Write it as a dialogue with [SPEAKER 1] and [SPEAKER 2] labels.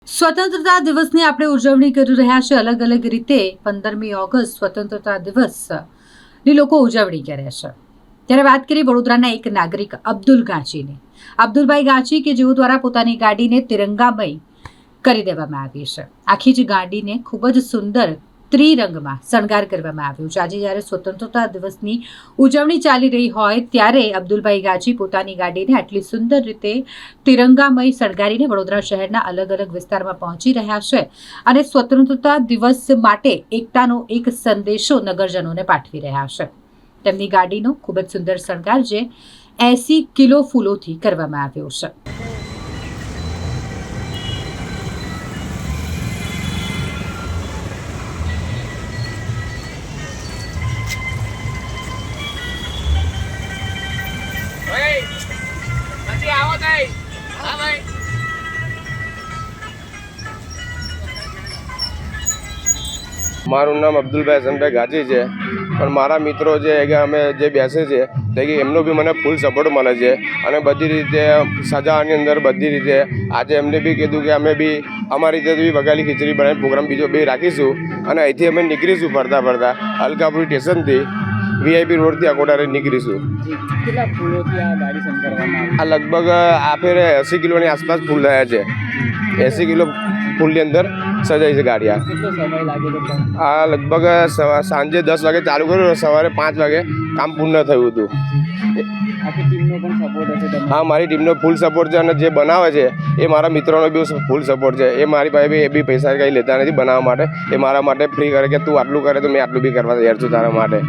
[SPEAKER 1] સ્વતંત્રતા દિવસની આપણે ઉજવણી કરી રહ્યા છે અલગ અલગ રીતે 15મી ઓગસ્ટ સ્વતંત્રતા દિવસની લોકો ઉજવણી કરે છે। ત્યારે વાત કરી વડોદરાના એક નાગરિક અબ્દુલ ગાંચીની। અબ્દુલભાઈ ગાંચી કે જેઓ દ્વારા પોતાની ગાડીને તિરંગામય કરી દેવામાં આવી છે। આખી જ ગાડીને ખૂબ જ સુંદર ત્રિરંગમાં શણગાર કરવામાં આવ્યો છે। આજે જ્યારે સ્વતંત્રતા દિવસની ઉજવણી ચાલી રહી હોય ત્યારે અબ્દુલભાઈ ગાંચી પોતાની ગાડીને આટલી સુંદર રીતે તિરંગામય શણગારીને વડોદરા શહેરના અલગ અલગ વિસ્તારમાં પહોંચી રહ્યા છે અને સ્વતંત્રતા દિવસ માટે એકતાનો એક સંદેશો નગરજનોને પાઠવી રહ્યા છે। તેમની ગાડીનો ખૂબ જ સુંદર શણગાર જે 80 કિલો ફૂલોથી કરવામાં આવ્યો છે।
[SPEAKER 2] મારું નામ અબ્દુલભાઈ હસનભાઈ ગાંચી છે, પણ મારા મિત્રો જે અમે જે બેસે છે તે એમનો બી મને ફૂલ સપોર્ટ મળે છે અને બધી રીતે સજાની અંદર બધી રીતે આજે એમને બી કીધું કે અમે બી અમારી રીતે બી વઘારેલી ખીચડી બનાવીને પ્રોગ્રામ બીજો બી રાખીશું અને અહીંથી અમે નીકળીશું ફરતા ફરતા અલકાપુરી સ્ટેશનથી VIP રોડથી અકોટા નીકળીશું।
[SPEAKER 3] કેટલા ફૂલોથી આ ગાડી શણગારવામાં આવી?
[SPEAKER 2] આ લગભગ આ ફેરે 80 કિલોની આસપાસ ફૂલ થયા છે। 80 કિલો ફૂલની અંદર સજાઈ છે ગાડી।
[SPEAKER 3] કેટલો સમય લાગે છે?
[SPEAKER 2] આ લગભગ સાંજે 10 વાગે ચાલુ કર્યું, સવારે 5 વાગે કામ પૂર્ણ થયું હતું।
[SPEAKER 3] આખી ટીમનો પણ સપોર્ટ હશે તમને?
[SPEAKER 2] હા, મારી ટીમનો ફૂલ સપોર્ટ છે અને જે બનાવે છે એ મારા મિત્રોનો બી ફૂલ સપોર્ટ છે। એ મારી પાસે બી એ બી પૈસા કંઈ લેતા નથી બનાવવા માટે, એ મારા માટે ફ્રી કરે કે તું આટલું કરે તો મેં આટલું બી કરવા તૈયાર છું તારા માટે।